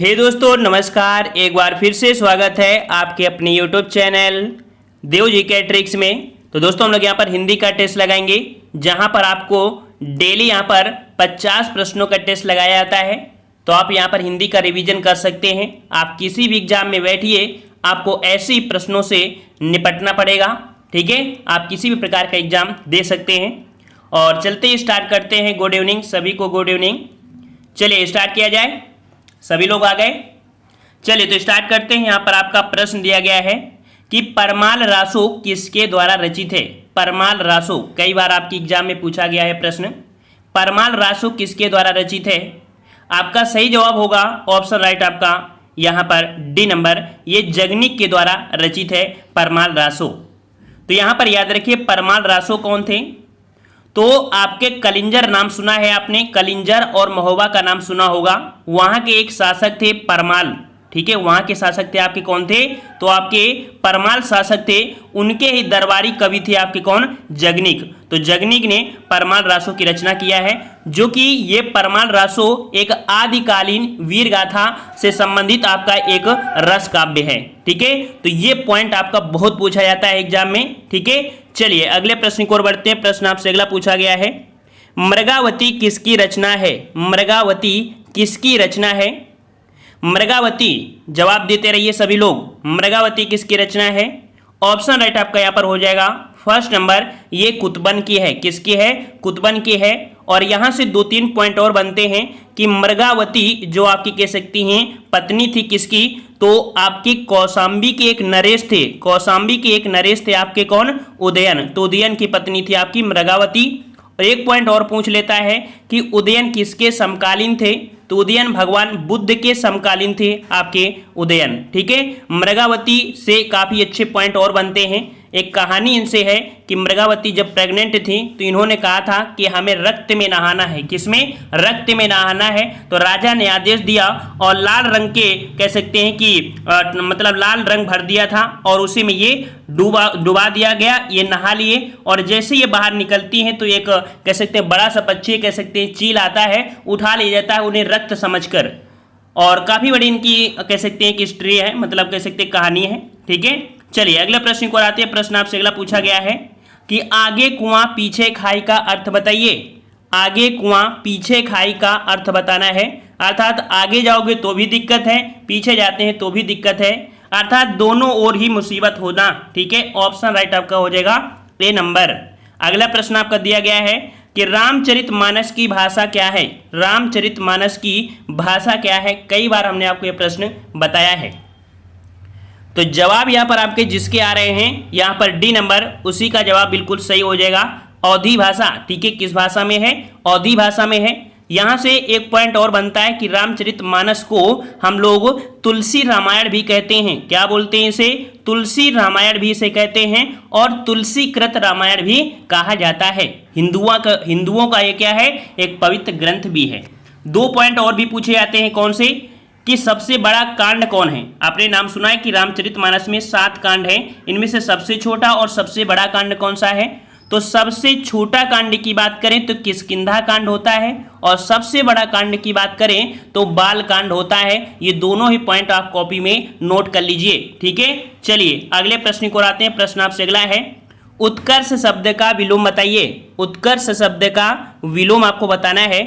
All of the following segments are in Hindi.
हे दोस्तों नमस्कार। एक बार फिर से स्वागत है आपके अपने यूट्यूब चैनल देव जी के ट्रिक्स में। तो दोस्तों हम लोग यहाँ पर हिंदी का टेस्ट लगाएंगे, जहाँ पर आपको डेली यहाँ पर 50 प्रश्नों का टेस्ट लगाया जाता है। तो आप यहाँ पर हिंदी का रिवीजन कर सकते हैं। आप किसी भी एग्जाम में बैठिए, आपको ऐसे ही प्रश्नों से निपटना पड़ेगा। ठीक है, आप किसी भी प्रकार का एग्जाम दे सकते हैं। और चलते ही स्टार्ट करते हैं। गुड इवनिंग सभी को, गुड इवनिंग। चलिए स्टार्ट किया जाए। सभी लोग आ गए? चलिए तो स्टार्ट करते हैं। यहाँ पर आपका प्रश्न दिया गया है कि परमाल रासो किसके द्वारा रचित है। परमाल रासो कई बार आपकी एग्जाम में पूछा गया है प्रश्न। परमाल रासो किसके द्वारा रचित है? आपका सही जवाब होगा ऑप्शन राइट आपका यहाँ पर डी नंबर, ये जगनिक के द्वारा रचित है परमाल रासो। तो यहाँ पर याद रखिए परमाल रासो कौन थे। तो आपके कलिंजर नाम सुना है आपने, कलिंजर और महोबा का नाम सुना होगा। वहां के एक शासक थे परमाल। ठीक है, वहां के शासक थे आपके कौन थे? तो आपके परमाल शासक थे। उनके ही दरबारी कवि थे आपके कौन? जगनिक। तो जगनिक ने परमाल रासो की रचना किया है, जो कि ये परमाल रासो एक आदिकालीन वीर गाथा से संबंधित आपका एक रस काव्य है। ठीक है, तो ये पॉइंट आपका बहुत पूछा जाता है एग्जाम में। ठीक है, चलिए अगले प्रश्न की ओर बढ़ते हैं। प्रश्न आपसे अगला पूछा गया है, मृगावती किसकी रचना है? मृगावती किसकी रचना है? मृगावती जवाब देते रहिए सभी लोग। मृगावती किसकी रचना है? ऑप्शन राइट आपका यहाँ पर हो जाएगा फर्स्ट नंबर, ये कुतबन की है। किसकी है? कुतबन की है। और यहाँ से 2-3 पॉइंट और बनते हैं कि मृगावती जो आपकी कह सकती हैं पत्नी थी किसकी? तो आपकी कौशाम्बी के एक नरेश थे। कौशाम्बी के एक नरेश थे आपके कौन? उदयन। तो उदयन की पत्नी थी आपकी मृगावती। और एक पॉइंट और पूछ लेता है कि उदयन किसके समकालीन थे? तो उदयन भगवान बुद्ध के समकालीन थे आपके उदयन। ठीक है, मृगावती से काफी अच्छे पॉइंट और बनते हैं। एक कहानी इनसे है कि मृगावती जब प्रेग्नेंट थी तो इन्होंने कहा था कि हमें रक्त में नहाना है। किसमें? रक्त में नहाना है। तो राजा ने आदेश दिया और लाल रंग के कह सकते हैं कि मतलब लाल रंग भर दिया था और उसी में ये डुबा दिया गया। ये नहा लिए और जैसे ये बाहर निकलती हैं तो एक कह सकते हैं बड़ा सा पक्षी कह सकते हैं चील आता है, उठा ले जाता है उन्हें रक्त समझकर। और काफी बड़ी इनकी कह सकते हैं कि हिस्ट्री है, मतलब कह सकते हैं कहानी है। ठीक है, चलिए अगले प्रश्न को आते हैं। प्रश्न आपसे अगला पूछा गया है कि आगे कुआं पीछे खाई का अर्थ बताइए। आगे कुआं पीछे खाई का अर्थ बताना है। अर्थात आगे जाओगे तो भी दिक्कत है, पीछे जाते हैं तो भी दिक्कत है, अर्थात दोनों ओर ही मुसीबत होना। ठीक है, ऑप्शन राइट आपका हो जाएगा ए नंबर। अगला प्रश्न आपका दिया गया है कि रामचरितमानस की भाषा क्या है? रामचरितमानस की भाषा क्या है? कई बार हमने आपको यह प्रश्न बताया है। तो जवाब यहाँ पर आपके जिसके आ रहे हैं यहाँ पर डी नंबर, उसी का जवाब बिल्कुल सही हो जाएगा। अवधी भाषा। ठीक है, किस भाषा में है? अवधी भाषा में है। यहाँ से एक पॉइंट और बनता है कि रामचरितमानस को हम लोग तुलसी रामायण भी कहते हैं। क्या बोलते हैं इसे? तुलसी रामायण भी इसे कहते हैं और तुलसीकृत रामायण भी कहा जाता है। हिंदुओं का ये क्या है? एक पवित्र ग्रंथ भी है। 2 पॉइंट और भी पूछे जाते हैं। कौन से? कि सबसे बड़ा कांड कौन है? आपने नाम सुना है कि रामचरितमानस में 7 कांड हैं, इनमें से सबसे छोटा और सबसे बड़ा कांड कौन सा है? तो सबसे छोटा कांड की बात करें तो किष्किंधा कांड होता है और सबसे बड़ा कांड की बात करें तो बाल कांड होता है। ये दोनों ही पॉइंट आप कॉपी में नोट कर लीजिए। ठीक है, चलिए अगले प्रश्न को आते हैं। प्रश्न आपसे अगला है, उत्कर्ष शब्द का विलोम बताइए। उत्कर्ष शब्द का विलोम आपको बताना है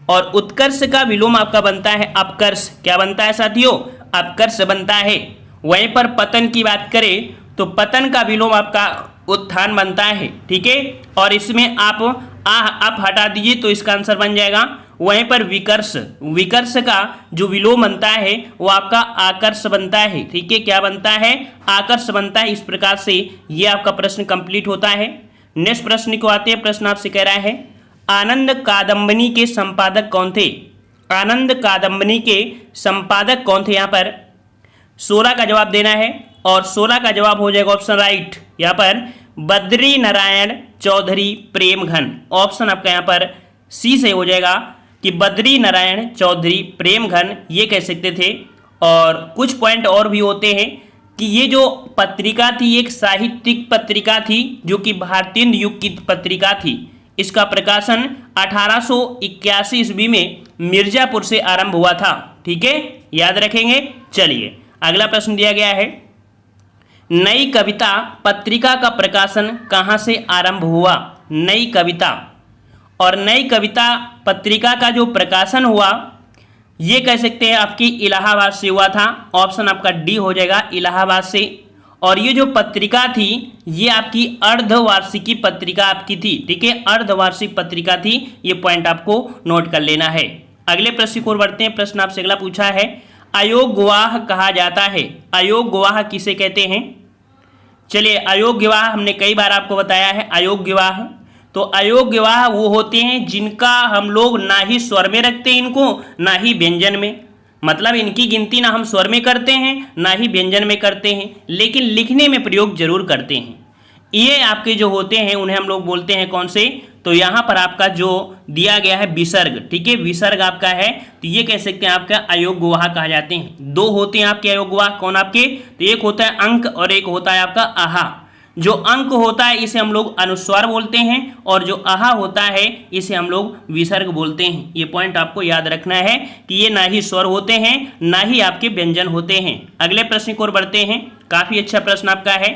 और उत्कर्ष का विलोम आपका बनता है अपकर्ष। क्या बनता है साथियों? अपकर्ष बनता है। वहीं पर पतन की बात करें तो पतन का विलोम आपका उत्थान बनता है। ठीक है, और इसमें आप हटा दीजिए तो इसका आंसर बन जाएगा। वहीं पर विकर्ष, विकर्ष का जो विलोम बनता है वो आपका आकर्ष बनता है। ठीक है, क्या बनता है? आकर्ष बनता है। इस प्रकार से ये आपका प्रश्न कंप्लीट होता है। नेक्स्ट प्रश्न को आते हैं। प्रश्न आपसे कह रहा है, आनंद कादंबनी के संपादक कौन थे? आनंद कादंबनी के संपादक कौन थे? यहाँ पर 16 का जवाब देना है और 16 का जवाब हो जाएगा ऑप्शन राइट यहाँ पर बद्री नारायण चौधरी प्रेमघन। ऑप्शन आपका यहाँ पर सी से हो जाएगा कि बद्री नारायण चौधरी प्रेमघन ये कह सकते थे। और कुछ पॉइंट और भी होते हैं कि ये जो पत्रिका थी एक साहित्यिक पत्रिका थी, जो कि भारतीय युग की पत्रिका थी। इसका प्रकाशन 1881 ईस्वी में मिर्जापुर से आरंभ हुआ था। ठीक है, याद रखेंगे। चलिए अगला प्रश्न दिया गया है, नई कविता पत्रिका का प्रकाशन कहाँ से आरंभ हुआ? नई कविता, और नई कविता पत्रिका का जो प्रकाशन हुआ ये कह सकते हैं आपकी इलाहाबाद से हुआ था। ऑप्शन आपका डी हो जाएगा, इलाहाबाद से। और ये जो पत्रिका थी ये आपकी अर्धवार्षिकी पत्रिका आपकी थी। ठीक है, अर्धवार्षिक पत्रिका थी, ये पॉइंट आपको नोट कर लेना है। अगले प्रश्न की ओर बढ़ते हैं। प्रश्न आपसे अगला पूछा है, अयोग्यवाह कहा जाता है। अयोग्यवाह किसे कहते हैं? चलिए, अयोग्यवाह हमने कई बार आपको बताया है। अयोग्यवाह, तो अयोग्यवाह वो होते हैं जिनका हम लोग ना ही स्वर में रखते हैं इनको, ना ही व्यंजन में। मतलब इनकी गिनती ना हम स्वर में करते हैं ना ही व्यंजन में करते हैं, लेकिन लिखने में प्रयोग जरूर करते हैं। ये आपके जो होते हैं उन्हें हम लोग बोलते हैं कौन से? तो यहाँ पर आपका जो दिया गया है विसर्ग। ठीक है, विसर्ग आपका है, तो ये कह सकते हैं आपका अयोग्यवाह कहा जाते हैं। दो होते हैं आपके अयोग्यवाह, कौन आपके? तो एक होता है अंक और एक होता है आपका आहा। जो अंक होता है इसे हम लोग अनुस्वार बोलते हैं और जो आहा होता है इसे हम लोग विसर्ग बोलते हैं। ये पॉइंट आपको याद रखना है कि ये ना ही स्वर होते हैं ना ही आपके व्यंजन होते हैं। अगले प्रश्न की ओर बढ़ते हैं। काफी अच्छा प्रश्न आपका है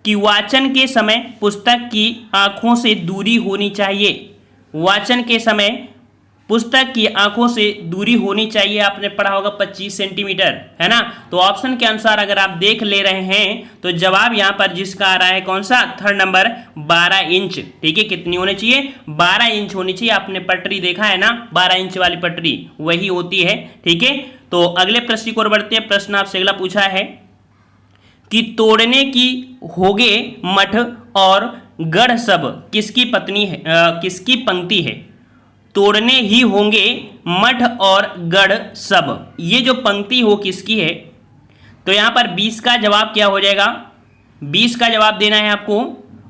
कि वाचन के समय पुस्तक की आंखों से दूरी होनी चाहिए। वाचन के समय पुस्तक की आंखों से दूरी होनी चाहिए, आपने पढ़ा होगा 25 सेंटीमीटर, है ना। तो ऑप्शन के अनुसार अगर आप देख ले रहे हैं तो जवाब यहां पर जिसका आ रहा है कौन सा? Third number, 12 inch. ठीक है, कितनी होनी चाहिए? 12 इंच होनी चाहिए। आपने पटरी देखा है ना, 12 इंच वाली पटरी वही होती है। ठीक है, तो अगले प्रश्न की ओर बढ़ते हैं। प्रश्न आपसे अगला पूछा है कि तोड़ने की होगे मठ और गढ़ सब किसकी पत्नी है, किसकी पंक्ति है? तोड़ने ही होंगे मठ और गढ़ सब, ये जो पंक्ति हो किसकी है? तो यहाँ पर 20 का जवाब क्या हो जाएगा? 20 का जवाब देना है आपको,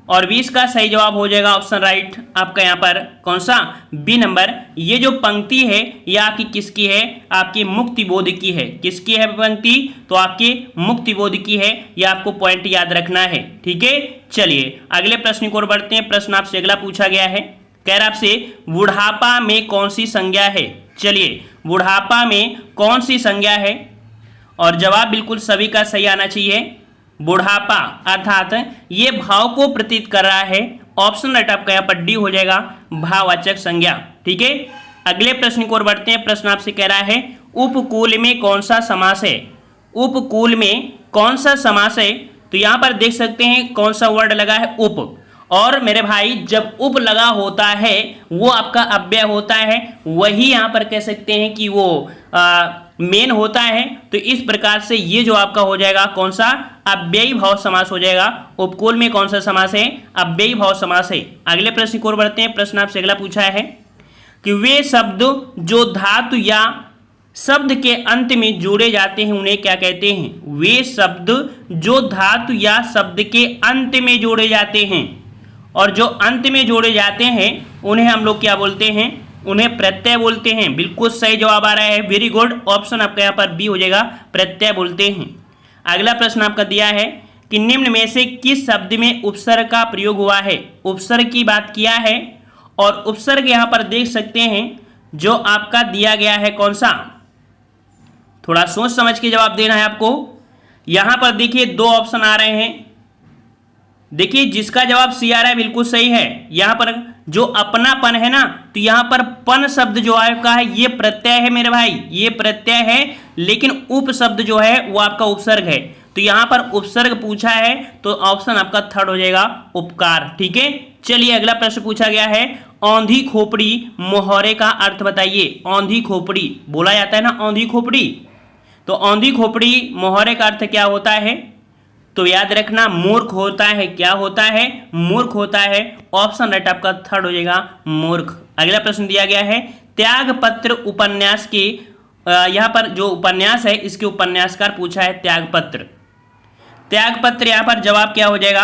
और 20 का सही जवाब हो जाएगा ऑप्शन राइट आपका यहाँ पर कौन सा? B number. ये जो पंक्ति है ये आपकी किसकी है? आपकी मुक्तिबोध की है। किसकी है पंक्ति? तो आपकी मुक्तिबोध की है। ये आपको पॉइंट याद रखना है। ठीक है, चलिए अगले प्रश्न की ओर बढ़ते हैं। प्रश्न आपसे अगला पूछा गया है, कह रहा आपसे बुढ़ापा में कौन सी संज्ञा है? चलिए, बुढ़ापा में कौन सी संज्ञा है? और जवाब बिल्कुल सभी का सही आना चाहिए। बुढ़ापा अर्थात ये भाव को प्रतीत कर रहा है। ऑप्शन राइट आपका यहाँ पर डी हो जाएगा, भाववाचक संज्ञा। ठीक है, अगले प्रश्न की ओर बढ़ते हैं। प्रश्न आपसे कह रहा है उपकूल में कौन सा समास है? उपकूल में कौन सा समास है? तो यहाँ पर देख सकते हैं कौन सा वर्ड लगा है? उप। और मेरे भाई जब उप लगा होता है वो आपका अव्यय होता है, वही यहाँ पर कह सकते हैं कि वो मेन होता है। तो इस प्रकार से ये जो आपका हो जाएगा कौन सा? अव्ययी भाव समास हो जाएगा। उपकूल में कौन सा समास है? अव्ययी भाव समास है। अगले प्रश्न की ओर बढ़ते हैं। प्रश्न आपसे अगला पूछा है कि वे शब्द जो धातु या शब्द के अंत में जोड़े जाते हैं उन्हें क्या कहते हैं? वे शब्द जो धातु या शब्द के अंत में जोड़े जाते हैं, और जो अंत में जोड़े जाते हैं उन्हें हम लोग क्या बोलते हैं? उन्हें प्रत्यय बोलते हैं। बिल्कुल सही जवाब आ रहा है, वेरी गुड। ऑप्शन आपका यहाँ पर बी हो जाएगा, प्रत्यय बोलते हैं। अगला प्रश्न आपका दिया है कि निम्न में से किस शब्द में उपसर्ग का प्रयोग हुआ है? उपसर्ग की बात किया है, और उपसर्ग यहाँ पर देख सकते हैं जो आपका दिया गया है कौन सा? थोड़ा सोच समझ के जवाब देना है आपको। यहां पर देखिए दो ऑप्शन आ रहे हैं। देखिए जिसका जवाब सी आ रहा है बिल्कुल सही है। यहां पर जो अपनापन है ना, तो यहां पर पन शब्द जो आपका है ये प्रत्यय है मेरे भाई, ये प्रत्यय है। लेकिन उप शब्द जो है वो आपका उपसर्ग है। तो यहां पर उपसर्ग पूछा है तो ऑप्शन आपका थर्ड हो जाएगा, उपकार। ठीक है, चलिए अगला प्रश्न पूछा गया है, औंधी खोपड़ी मोहरे का अर्थ बताइए। औंधी खोपड़ी बोला जाता है ना, औंधी खोपड़ी। तो औंधी खोपड़ी मोहरे का अर्थ क्या होता है? तो याद रखना मूर्ख होता है। क्या होता है? मूर्ख होता है। ऑप्शन राइट आपका थर्ड हो जाएगा, मूर्ख। अगला प्रश्न दिया गया है, त्यागपत्र उपन्यास के यहाँ पर जो उपन्यास है इसके उपन्यासकार पूछा है त्यागपत्र। त्यागपत्र यहाँ पर जवाब क्या हो जाएगा?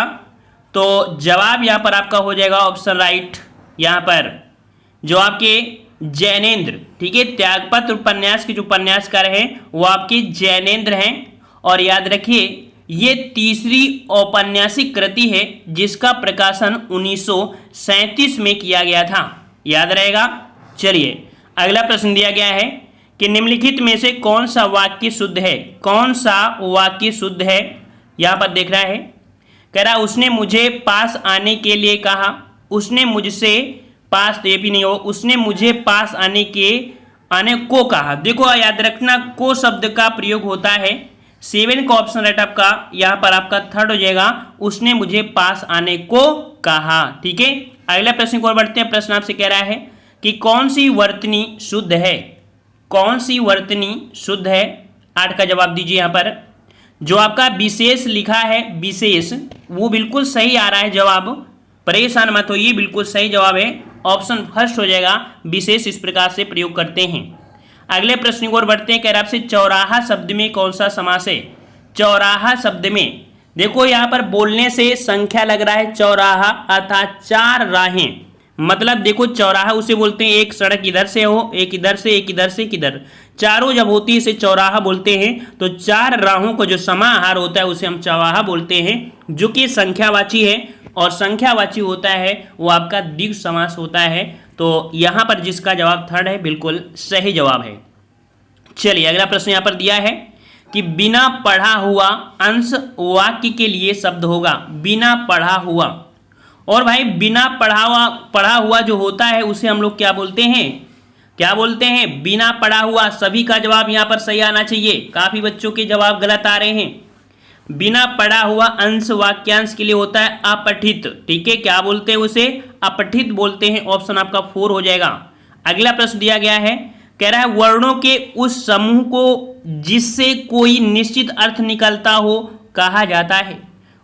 तो जवाब यहाँ पर आपका हो जाएगा ऑप्शन राइट, यहाँ पर जो आपके जैनेन्द्र। ठीक है, त्यागपत्र उपन्यास के जो उपन्यासकार हैं वो आपके जैनेन्द्र हैं। और याद रखिए ये तीसरी औपन्यासिक कृति है जिसका प्रकाशन 1937 में किया गया था। याद रहेगा। चलिए अगला प्रश्न दिया गया है कि निम्नलिखित में से कौन सा वाक्य शुद्ध है। कौन सा वाक्य शुद्ध है यहां पर देख रहा है। कह रहा उसने मुझे पास आने के लिए कहा। उसने मुझसे पास, तो ये भी नहीं हो, उसने मुझे पास आने को कहा। देखो याद रखना को शब्द का प्रयोग होता है। 7 का ऑप्शन राइट आपका यहाँ पर आपका थर्ड हो जाएगा, उसने मुझे पास आने को कहा। ठीक है, अगला प्रश्न को और बढ़ते हैं। प्रश्न आपसे कह रहा है कि कौन सी वर्तनी शुद्ध है। कौन सी वर्तनी शुद्ध है। 8 का जवाब दीजिए। यहाँ पर जो आपका विशेष लिखा है, विशेष, वो बिल्कुल सही आ रहा है जवाब, परेशान मत होइए, बिल्कुल सही जवाब है। ऑप्शन फर्स्ट हो जाएगा, विशेष इस प्रकार से प्रयोग करते हैं। अगले प्रश्न की ओर बढ़ते हैं। कह रहा आपसे चौराहा शब्द में कौन सा समास है। चौराहा शब्द में देखो यहाँ पर बोलने से संख्या लग रहा है चौराहा, अर्थात 4 राहें। मतलब देखो चौराहा उसे बोलते हैं एक सड़क इधर से हो, एक इधर से, एक इधर से, एक इधर, चारों जब होती है इसे चौराहा बोलते हैं। तो 4 राहों को जो समाहार होता है उसे हम चौराहा बोलते हैं, जो कि संख्यावाची है। और संख्यावाची होता है वो आपका द्विगु समास होता है। तो यहाँ पर जिसका जवाब थर्ड है बिल्कुल सही जवाब है। चलिए अगला प्रश्न यहाँ पर दिया है कि बिना पढ़ा हुआ अंश वाक्य के लिए शब्द होगा। बिना पढ़ा हुआ, और भाई बिना पढ़ा हुआ जो होता है उसे हम लोग क्या बोलते हैं। क्या बोलते हैं, बिना पढ़ा हुआ। सभी का जवाब यहाँ पर सही आना चाहिए, काफी बच्चों के जवाब गलत आ रहे हैं। बिना पढ़ा हुआ अंश वाक्यांश के लिए होता है अपठित। ठीक है, क्या बोलते हैं उसे, अपठित बोलते हैं। ऑप्शन आपका 4 हो जाएगा। अगला प्रश्न दिया गया है, कह रहा है वर्णों के उस समूह को जिससे कोई निश्चित अर्थ निकलता हो कहा जाता है।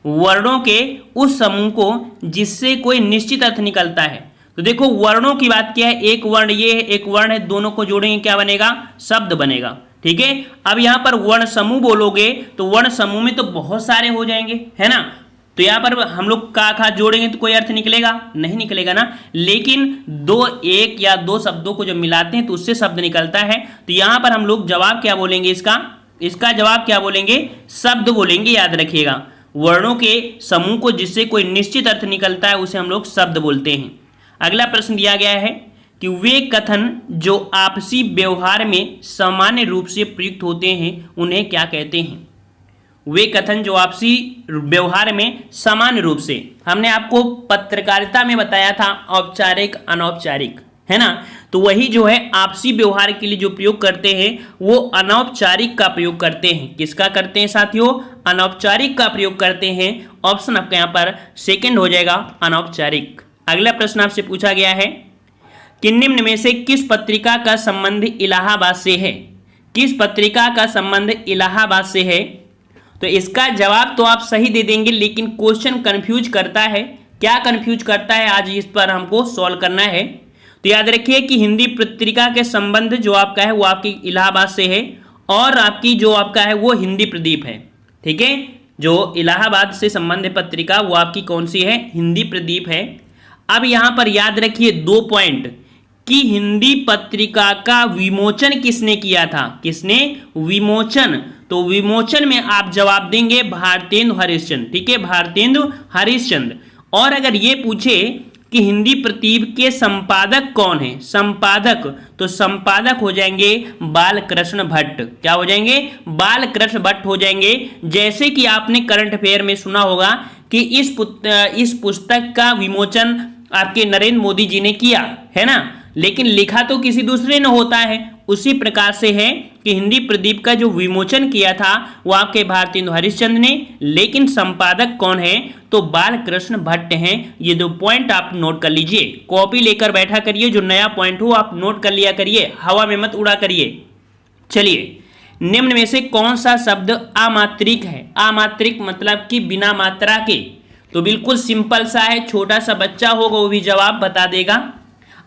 वर्णों के उस समूह को जिससे कोई निश्चित अर्थ निकलता है। तो देखो वर्णों की बात क्या है, एक वर्ण ये है, एक वर्ण है, दोनों को जोड़ेंगे क्या बनेगा, शब्द बनेगा। ठीक है, अब यहां पर वर्ण समूह बोलोगे तो वर्ण समूह में तो बहुत सारे हो जाएंगे, है ना। तो यहां पर हम लोग का खा जोड़ेंगे तो कोई अर्थ निकलेगा, नहीं निकलेगा ना। लेकिन एक या दो शब्दों को जब मिलाते हैं तो उससे शब्द निकलता है। तो यहां पर हम लोग जवाब क्या बोलेंगे, इसका जवाब क्या बोलेंगे, शब्द बोलेंगे। याद रखिएगा, वर्णों के समूह को जिससे कोई निश्चित अर्थ निकलता है उसे हम लोग शब्द बोलते हैं। अगला प्रश्न दिया गया है कि वे कथन जो आपसी व्यवहार में सामान्य रूप से प्रयुक्त होते हैं उन्हें क्या कहते हैं। वे कथन जो आपसी व्यवहार में सामान्य रूप से, हमने आपको पत्रकारिता में बताया था औपचारिक अनौपचारिक, है ना। तो वही जो है आपसी व्यवहार के लिए जो प्रयोग करते हैं वो अनौपचारिक का प्रयोग करते हैं। किसका करते हैं साथियों, अनौपचारिक का प्रयोग करते हैं। ऑप्शन आपका यहाँ पर सेकंड हो जाएगा, अनौपचारिक। अगला प्रश्न आपसे पूछा गया है कि निम्न में से किस पत्रिका का संबंध इलाहाबाद से है। किस पत्रिका का संबंध इलाहाबाद से है। तो इसका जवाब तो आप सही दे देंगे, लेकिन क्वेश्चन कंफ्यूज करता है। क्या कंफ्यूज करता है, आज इस पर हमको सॉल्व करना है। तो याद रखिए कि हिंदी पत्रिका के संबंध जो आपका है वो आपकी इलाहाबाद से है, और आपकी जो आपका है वो हिंदी प्रदीप है। ठीक है, जो इलाहाबाद से संबंध पत्रिका वो आपकी कौन सी है, हिंदी प्रदीप है। अब यहां पर याद रखिए 2 पॉइंट कि हिंदी पत्रिका का विमोचन किसने किया था। किसने, विमोचन। तो विमोचन में आप जवाब देंगे भारतेंदु हरिश्चंद्र। ठीक है, भारतेंदु हरिश्चंद्र। और अगर ये पूछे कि हिंदी प्रदीप के संपादक कौन है, संपादक, तो संपादक हो जाएंगे बालकृष्ण भट्ट। क्या हो जाएंगे, बालकृष्ण भट्ट हो जाएंगे। जैसे कि आपने करंट अफेयर में सुना होगा कि इस पुस्तक का विमोचन आपके नरेंद्र मोदी जी ने किया, है ना, लेकिन लिखा तो किसी दूसरे ने होता है। उसी प्रकार से है कि हिंदी प्रदीप का जो विमोचन किया था वो आपके भारतेंदु हरिश्चंद्र ने, लेकिन संपादक कौन है, तो बालकृष्ण भट्ट हैं। ये 2 पॉइंट आप नोट कर लीजिए, कॉपी लेकर बैठा करिए, जो नया पॉइंट हो आप नोट कर लिया करिए, हवा में मत उड़ा करिए। चलिए, निम्न में से कौन सा शब्द अमात्रिक है। अमात्रिक मतलब कि बिना मात्रा के। तो बिल्कुल सिंपल सा है, छोटा सा बच्चा होगा वो भी जवाब बता देगा।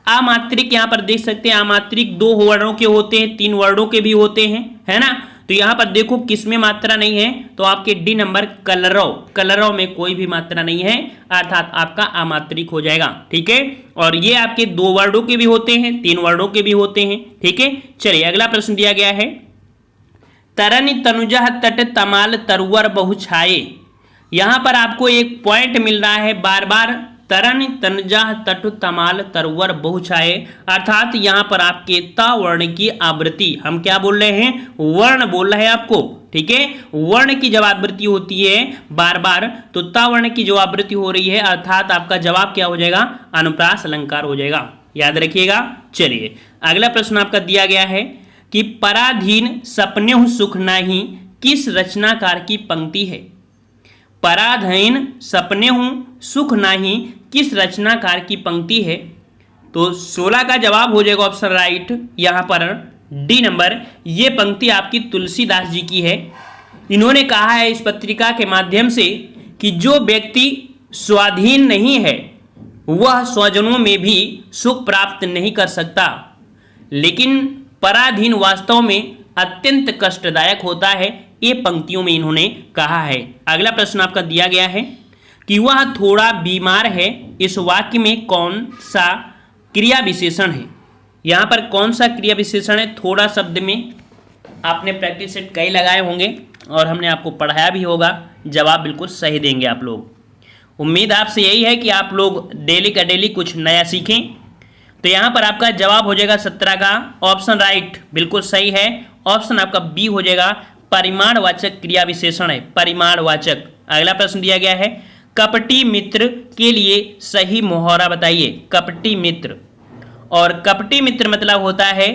अमात्रिक यहाँ पर देख सकते हैं, अमात्रिक 2 वर्णों के होते हैं, 3 वर्णों के भी होते हैं, है ना। तो यहाँ पर देखो किसमें मात्रा नहीं है, तो आपके डी नंबर कलरव, कलरव में कोई भी मात्रा नहीं है, अर्थात आपका अमात्रिक हो जाएगा। ठीक है, और ये आपके 2 वर्णों के भी होते हैं, 3 वर्णों के भी होते हैं। ठीक है, चलिए अगला प्रश्न दिया गया है, तरनि तनुजा तट तमाल तरुवर बहु छाए। यहाँ पर आपको एक पॉइंट मिल रहा है बार बार, तरन तनुजा तट तमाल तरुवर बहु छाए, अर्थात यहाँ पर आपके ता वर्ण की आवृत्ति, हम क्या बोल रहे हैं, वर्ण बोल रहे हैं आपको, ठीक है। वर्ण की जब आवृत्ति होती है बार बार तो ता वर्ण की जो आवृत्ति हो रही है, अर्थात आपका जवाब क्या हो जाएगा, अनुप्रास अलंकार हो जाएगा, याद रखिएगा। चलिए अगला प्रश्न आपका दिया गया है कि पराधीन सपनेहु सुख नाही किस रचनाकार की पंक्ति है। पराधीन सपनेहु सुख नाही किस रचनाकार की पंक्ति है। तो 16 का जवाब हो जाएगा ऑप्शन राइट, यहाँ पर डी नंबर। ये पंक्ति आपकी तुलसीदास जी की है। इन्होंने कहा है इस पत्रिका के माध्यम से कि जो व्यक्ति स्वाधीन नहीं है वह स्वजनों में भी सुख प्राप्त नहीं कर सकता, लेकिन पराधीन वास्तव में अत्यंत कष्टदायक होता है, ये पंक्तियों में इन्होंने कहा है। अगला प्रश्न आपका दिया गया है कि वह थोड़ा बीमार है, इस वाक्य में कौन सा क्रिया विशेषण है। यहाँ पर कौन सा क्रिया विशेषण है, थोड़ा शब्द में आपने प्रैक्टिस सेट कई लगाए होंगे और हमने आपको पढ़ाया भी होगा, जवाब बिल्कुल सही देंगे आप लोग। उम्मीद आपसे यही है कि आप लोग डेली का डेली कुछ नया सीखें। तो यहाँ पर आपका जवाब हो जाएगा 17 का ऑप्शन राइट, बिल्कुल सही है। ऑप्शन आपका बी हो जाएगा, परिमाणवाचक क्रिया विशेषण है, परिमाणवाचक। अगला प्रश्न दिया गया है, कपटी मित्र के लिए सही मुहावरा बताइए। कपटी मित्र, और कपटी मित्र मतलब होता है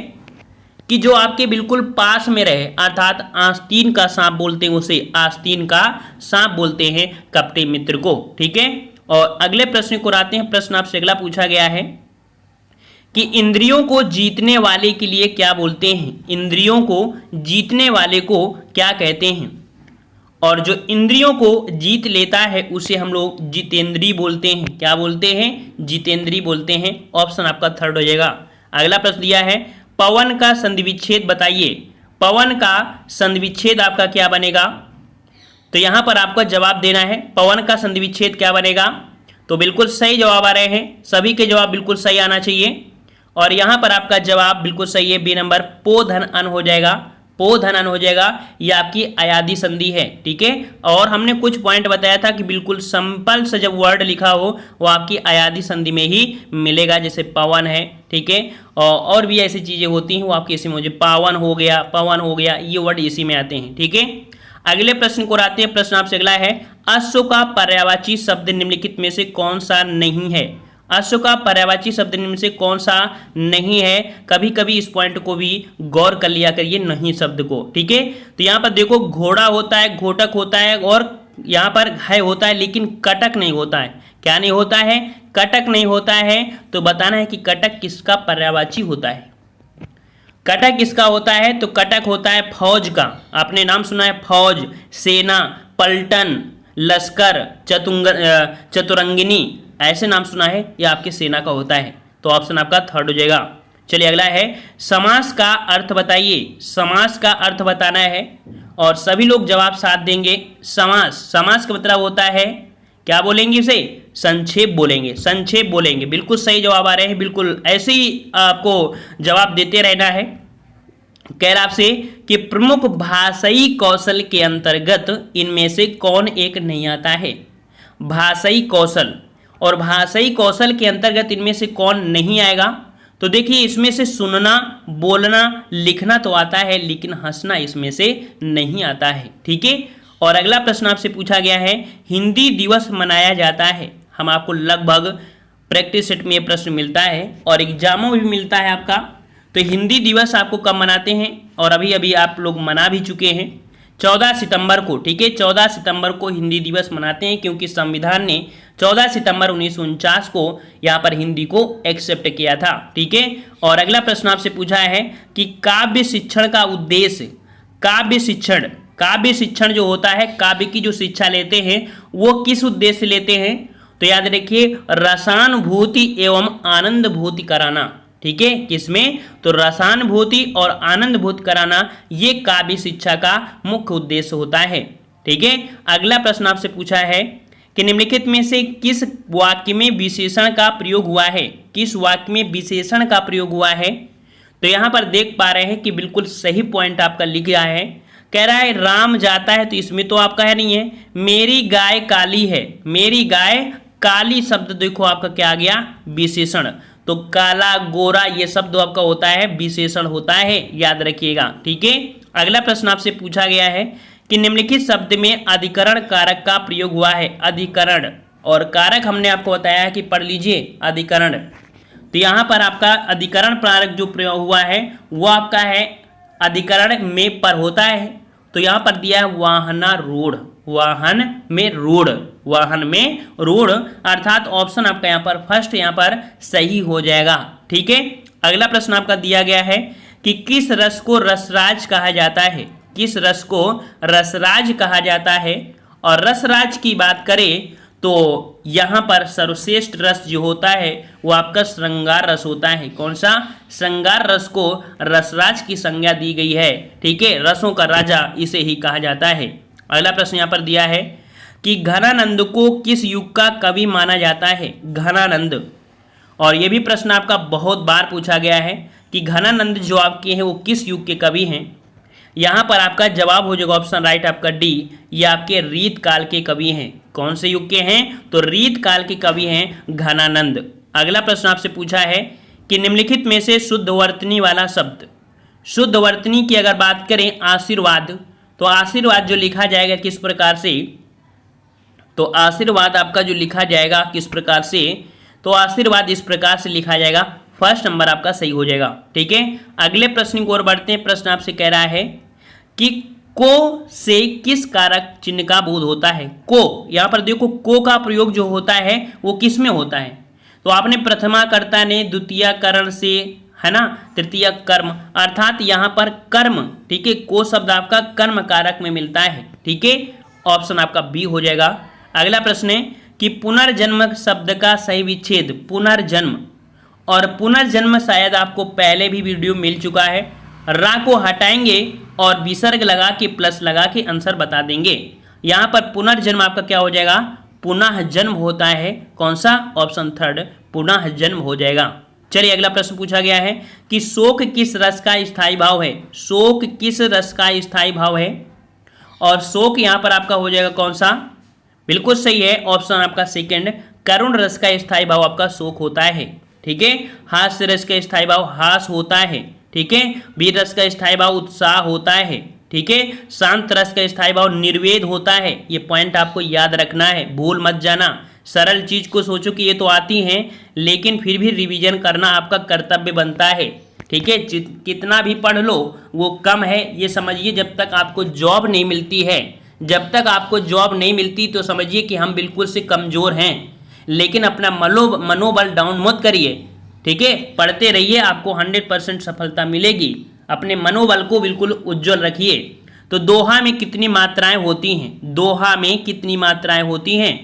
कि जो आपके बिल्कुल पास में रहे, अर्थात आस्तीन का सांप बोलते हैं उसे, आस्तीन का सांप बोलते हैं कपटी मित्र को, ठीक है। और अगले प्रश्न को आते हैं। प्रश्न आपसे अगला पूछा गया है कि इंद्रियों को जीतने वाले के लिए क्या बोलते हैं। इंद्रियों को जीतने वाले को क्या कहते हैं। और जो इंद्रियों को जीत लेता है उसे हम लोग जितेंद्री बोलते हैं। क्या बोलते हैं, जितेंद्री बोलते हैं। ऑप्शन आपका थर्ड हो जाएगा। अगला प्रश्न दिया है, पवन का संधि विच्छेद बताइए। पवन का संधि विच्छेद आपका क्या बनेगा। तो यहाँ पर आपका जवाब देना है, पवन का संधि विच्छेद क्या बनेगा। तो बिल्कुल सही जवाब आ रहे हैं, सभी के जवाब बिल्कुल सही आना चाहिए। और यहाँ पर आपका जवाब बिल्कुल सही है, बी नंबर, पो धन अन हो जाएगा, पो धन अन हो जाएगा। ये आपकी अयादी संधि है, ठीक है। और हमने कुछ पॉइंट बताया था कि बिल्कुल सिंपल से जब वर्ड लिखा हो वो आपकी अयादी संधि में ही मिलेगा, जैसे पवन है, ठीक है। और भी ऐसी चीजें होती हैं वो आपकी इसी में हो जाए, पावन हो गया, पवन हो गया, ये वर्ड इसी में आते हैं, ठीक है। अगले प्रश्न को आते हैं। प्रश्न आपसे अगला है, अश्व का पर्यायवाची शब्द निम्नलिखित में से कौन सा नहीं है। अश्व का पर्यायवाची शब्द निम्न से कौन सा नहीं है। कभी कभी इस पॉइंट को भी गौर कर लिया करिए, नहीं शब्द को, ठीक है। तो यहाँ पर देखो, घोड़ा होता है, घोटक होता है, और यहाँ पर है होता है, लेकिन कटक नहीं होता है। क्या नहीं होता है, कटक नहीं होता है। तो बताना है कि कटक किसका पर्यायवाची होता है। कटक किसका होता है, तो कटक होता है फौज का। आपने नाम सुना है, फौज, सेना, पलटन, लश्कर, चतुरंगिनी, ऐसे नाम सुना है, यह आपके सेना का होता है। तो ऑप्शन आपका थर्ड हो जाएगा। चलिए अगला है, समास का अर्थ बताइए। समास का अर्थ बताना है और सभी लोग जवाब साथ देंगे। समास, समास का मतलब होता है, क्या बोलेंगे उसे, संक्षेप बोलेंगे, संक्षेप बोलेंगे। बिल्कुल सही जवाब आ रहे हैं, बिल्कुल ऐसे ही आपको जवाब देते रहना है। कह रहा आपसे कि प्रमुख भाषाई कौशल के अंतर्गत इनमें से कौन एक नहीं आता है। भाषाई कौशल, और भाषाई कौशल के अंतर्गत इनमें से कौन नहीं आएगा। तो देखिए, इसमें से सुनना, बोलना, लिखना तो आता है, लेकिन हंसना इसमें से नहीं आता है, ठीक है। और अगला प्रश्न आपसे पूछा गया है, हिंदी दिवस मनाया जाता है। हम आपको लगभग प्रैक्टिस सेट में ये प्रश्न मिलता है और एग्जामों में भी मिलता है आपका। तो हिंदी दिवस आपको कब मनाते हैं, और अभी अभी आप लोग मना भी चुके हैं, 14 सितंबर को, ठीक है। 14 सितंबर को हिंदी दिवस मनाते हैं, क्योंकि संविधान ने 14 सितंबर 1949 को यहाँ पर हिंदी को एक्सेप्ट किया था, ठीक है। और अगला प्रश्न आपसे पूछा है कि काव्य शिक्षण का उद्देश्य, काव्य शिक्षण, काव्य शिक्षण जो होता है, काव्य की जो शिक्षा लेते हैं वो किस उद्देश्य से लेते हैं। तो याद रखिए, रसानुभूति एवं आनंदभूति कराना, ठीक है। किसमें, तो रसानुभूति और आनंदभूति कराना, ये काव्य शिक्षा का मुख्य उद्देश्य होता है, ठीक है। अगला प्रश्न आपसे पूछा है कि निम्नलिखित में से किस वाक्य में विशेषण का प्रयोग हुआ है। किस वाक्य में विशेषण का प्रयोग हुआ है। तो यहाँ पर देख पा रहे हैं कि बिल्कुल सही पॉइंट आपका लिख गया है। कह रहा है राम जाता है, तो इसमें तो आपका है नहीं है। मेरी गाय काली है, मेरी गाय काली शब्द देखो आपका क्या आ गया, विशेषण। तो काला गोरा ये शब्द आपका होता है विशेषण होता है, याद रखिएगा। ठीक है, अगला प्रश्न आपसे पूछा गया है कि निम्नलिखित शब्द में अधिकरण कारक का प्रयोग हुआ है। अधिकरण और कारक हमने आपको बताया है कि पढ़ लीजिए अधिकरण। तो यहाँ पर आपका अधिकरण कारक जो प्रयोग हुआ है वो आपका है अधिकरण में पर होता है। तो यहाँ पर दिया है वाहनारूढ़, वाहन में रूढ़, वाहन में रूढ़, अर्थात ऑप्शन आपका यहाँ पर फर्स्ट यहाँ पर सही हो जाएगा। ठीक है, अगला प्रश्न आपका दिया गया है कि किस रस को रसराज कहा जाता है। किस रस को रसराज कहा जाता है। और रसराज की बात करें तो यहाँ पर सर्वश्रेष्ठ रस जो होता है वो आपका श्रृंगार रस होता है। कौन सा, श्रृंगार रस को रसराज की संज्ञा दी गई है। ठीक है, रसों का राजा इसे ही कहा जाता है। अगला प्रश्न यहाँ पर दिया है कि घनानंद को किस युग का कवि माना जाता है। घनानंद, और ये भी प्रश्न आपका बहुत बार पूछा गया है कि घनानंद जो आपके हैं वो किस युग के कवि हैं। यहाँ पर आपका जवाब हो जाएगा ऑप्शन राइट आपका डी, ये आपके रीत काल के कवि हैं। कौन से युग के हैं, तो रीत काल के कवि हैं घनानंद। अगला प्रश्न आपसे पूछा है कि निम्नलिखित में से शुद्ध वर्तनी वाला शब्द। शुद्ध वर्तनी की अगर बात करें आशीर्वाद, तो आशीर्वाद जो लिखा जाएगा किस प्रकार से, तो आशीर्वाद आपका जो लिखा जाएगा किस प्रकार से, तो आशीर्वाद इस प्रकार से लिखा जाएगा, फर्स्ट नंबर आपका सही हो जाएगा। ठीक है, अगले प्रश्न की ओर बढ़ते हैं। प्रश्न आपसे कह रहा है कि को से किस कारक चिन्ह का बोध होता है। को, यहाँ पर देखो को का प्रयोग जो होता है वो किस में होता है, तो आपने प्रथमा कर्ता ने द्वितीय करण से, है ना, तृतीय कर्म, अर्थात यहाँ पर कर्म। ठीक है, को शब्द आपका कर्म कारक में मिलता है। ठीक है, ऑप्शन आपका बी हो जाएगा। अगला प्रश्न है कि पुनर्जन्म शब्द का सही विच्छेद। पुनर्जन्म, और पुनर्जन्म शायद आपको पहले भी वीडियो मिल चुका है। रा को हटाएंगे और विसर्ग लगा के प्लस लगा के आंसर बता देंगे। यहाँ पर पुनर्जन्म आपका क्या हो जाएगा, पुनः जन्म होता है। कौन सा, ऑप्शन थर्ड पुनः जन्म हो जाएगा। चलिए अगला प्रश्न पूछा गया है कि शोक किस रस का स्थायी भाव है। शोक किस रस का स्थायी भाव है, और शोक यहाँ पर आपका हो जाएगा कौन सा, बिल्कुल सही है, ऑप्शन आपका सेकंड करुण रस का स्थायी भाव आपका शोक होता है। ठीक है, हास्य रस का स्थायी भाव हास होता है। ठीक है, वीर रस का स्थायी भाव उत्साह होता है। ठीक है, शांत रस का स्थायी भाव निर्वेद होता है। ये पॉइंट आपको याद रखना है, भूल मत जाना। सरल चीज को सोचो कि ये तो आती हैं, लेकिन फिर भी रिवीजन करना आपका कर्तव्य बनता है। ठीक है, कितना भी पढ़ लो वो कम है, ये समझिए। जब तक आपको जॉब नहीं मिलती है, जब तक आपको जॉब नहीं मिलती तो समझिए कि हम बिल्कुल से कमजोर हैं। लेकिन अपना मनोबल डाउन मत करिए। ठीक है, पढ़ते रहिए, आपको 100% सफलता मिलेगी। अपने मनोबल को बिल्कुल उज्जवल रखिए। तो दोहा में कितनी मात्राएं होती हैं, दोहा में कितनी मात्राएं होती हैं,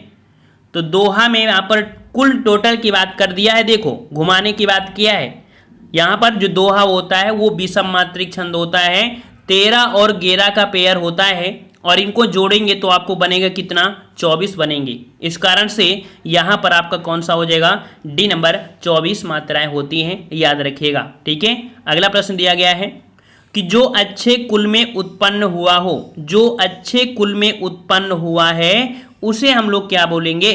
तो दोहा में यहाँ पर कुल टोटल की बात कर दिया है। देखो घुमाने की बात किया है। यहाँ पर जो दोहा होता है वो विषम मात्रिक छंद होता है, 13 और 11 का पेयर होता है, और इनको जोड़ेंगे तो आपको बनेगा कितना, 24 बनेंगे। इस कारण से यहाँ पर आपका कौन सा हो जाएगा, डी नंबर 24 मात्राएं होती हैं, याद रखिएगा। ठीक है, अगला प्रश्न दिया गया है कि जो अच्छे कुल में उत्पन्न हुआ हो, जो अच्छे कुल में उत्पन्न हुआ है उसे हम लोग क्या बोलेंगे,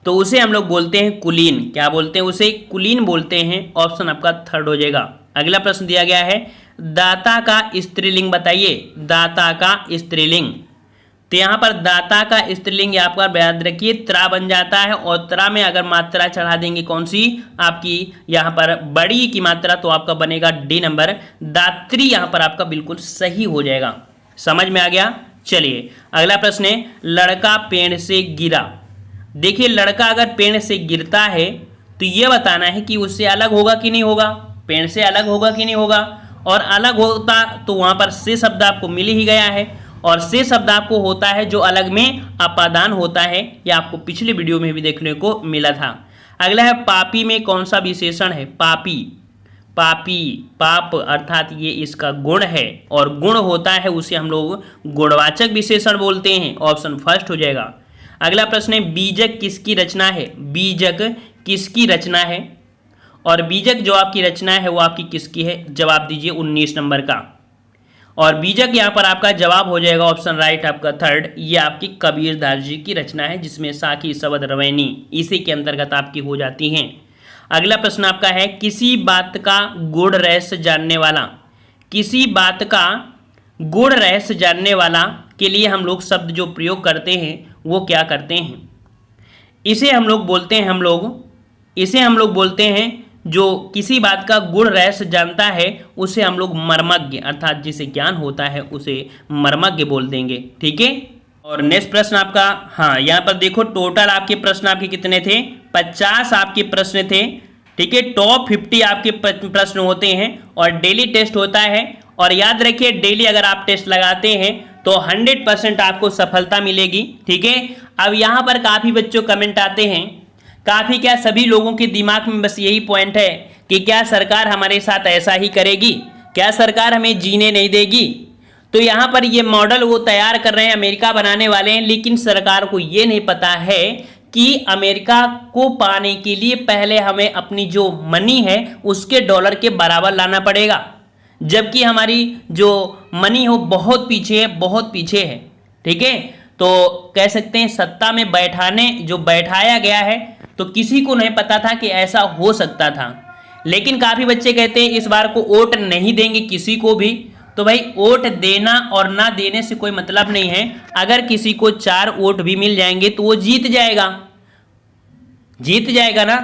तो उसे हम लोग बोलते हैं कुलीन। क्या बोलते हैं, उसे कुलीन बोलते हैं। ऑप्शन आपका थर्ड हो जाएगा। अगला प्रश्न दिया गया है दाता का स्त्रीलिंग बताइए। दाता का स्त्रीलिंग, तो यहाँ पर दाता का स्त्रीलिंग आपका याद रखिए त्रा बन जाता है, और त्रा में अगर मात्रा चढ़ा देंगे कौन सी, आपकी यहाँ पर बड़ी की मात्रा, तो आपका बनेगा डी नंबर दात्री। यहाँ पर आपका बिल्कुल सही हो जाएगा। समझ में आ गया। चलिए अगला प्रश्न है लड़का पेड़ से गिरा। देखिए लड़का अगर पेड़ से गिरता है तो ये बताना है कि उससे अलग होगा कि नहीं होगा, पेड़ से अलग होगा कि नहीं होगा। और अलग होता तो वहां पर से शब्द आपको मिल ही गया है, और से शब्द आपको होता है जो अलग में अपादान होता है। यह आपको पिछले वीडियो में भी देखने को मिला था। अगला है पापी में कौन सा विशेषण है। पापी, पापी पाप अर्थात ये इसका गुण है, और गुण होता है उसे हम लोग गुणवाचक विशेषण बोलते हैं। ऑप्शन फर्स्ट हो जाएगा। अगला प्रश्न है बीजक किसकी रचना है। बीजक किसकी रचना है, और बीजक जो आपकी रचना है वो आपकी किसकी है, जवाब दीजिए 19 नंबर का। और बीजक यहाँ पर आपका जवाब हो जाएगा ऑप्शन राइट आपका थर्ड, ये आपकी कबीरदास जी की रचना है जिसमें साखी शबद रवैनी इसी के अंतर्गत आपकी हो जाती हैं। अगला प्रश्न आपका है किसी बात का गूढ़ रहस्य जानने वाला, किसी बात का गूढ़ रहस्य जानने वाला के लिए हम लोग शब्द जो प्रयोग करते हैं वो क्या करते हैं? इसे हम लोग बोलते हैं जो किसी बात का गूढ़ रहस्य जानता है उसे हम लोग मर्मज्ञ अर्थात जिसे ज्ञान होता है उसे मर्मज्ञ बोल देंगे। ठीक है, और नेक्स्ट प्रश्न आपका, हाँ यहाँ पर देखो टोटल आपके प्रश्न आपके कितने थे, 50 आपके प्रश्न थे। ठीक है, टॉप 50 आपके प्रश्न होते हैं और डेली टेस्ट होता है। और याद रखिए डेली अगर आप टेस्ट लगाते हैं तो 100% आपको सफलता मिलेगी। ठीक है, अब यहाँ पर काफ़ी बच्चों कमेंट आते हैं, काफ़ी क्या सभी लोगों के दिमाग में बस यही पॉइंट है कि क्या सरकार हमारे साथ ऐसा ही करेगी, क्या सरकार हमें जीने नहीं देगी। तो यहाँ पर ये मॉडल वो तैयार कर रहे हैं, अमेरिका बनाने वाले हैं, लेकिन सरकार को ये नहीं पता है कि अमेरिका को पाने के लिए पहले हमें अपनी जो मनी है उसके डॉलर के बराबर लाना पड़ेगा, जबकि हमारी जो मनी हो बहुत पीछे है, बहुत पीछे है। ठीक है, तो कह सकते हैं सत्ता में बैठाया गया है तो किसी को नहीं पता था कि ऐसा हो सकता था। लेकिन काफ़ी बच्चे कहते हैं इस बार को वोट नहीं देंगे किसी को भी। तो भाई वोट देना और ना देने से कोई मतलब नहीं है। अगर किसी को 4 वोट भी मिल जाएंगे तो वो जीत जाएगा ना।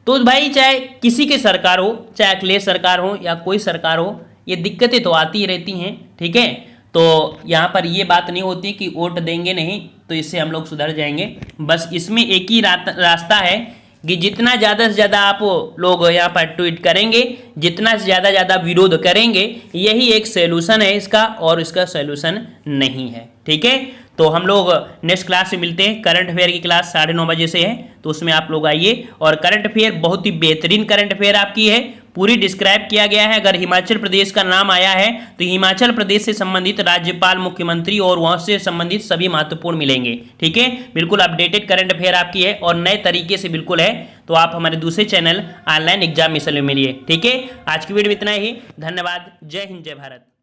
तो भाई चाहे किसी की सरकार हो, चाहे अखिलेश सरकार हो या कोई सरकार हो, ये दिक्कतें तो आती ही रहती हैं। ठीक है, तो यहाँ पर ये बात नहीं होती कि वोट देंगे नहीं, तो इससे हम लोग सुधर जाएंगे। बस इसमें एक ही रास्ता है कि जितना ज़्यादा से ज़्यादा आप लोग यहाँ पर ट्वीट करेंगे, जितना ज़्यादा विरोध करेंगे, यही एक सॉल्यूशन है इसका, और इसका सॉल्यूशन नहीं है। ठीक है, तो हम लोग नेक्स्ट क्लास से मिलते हैं। करंट अफेयर की क्लास 9:30 बजे से है, तो उसमें आप लोग आइए। और करंट अफेयर बहुत ही बेहतरीन करंट अफेयर आपकी है, पूरी डिस्क्राइब किया गया है। अगर हिमाचल प्रदेश का नाम आया है तो हिमाचल प्रदेश से संबंधित राज्यपाल, मुख्यमंत्री और वहां से संबंधित सभी महत्वपूर्ण मिलेंगे। ठीक है, बिल्कुल अपडेटेड करंट अफेयर आपकी है और नए तरीके से बिल्कुल है। तो आप हमारे दूसरे चैनल ऑनलाइन एग्जाम मिशन में मिलिए। ठीक है, आज की वीडियो में इतना ही। धन्यवाद। जय हिंद, जय भारत।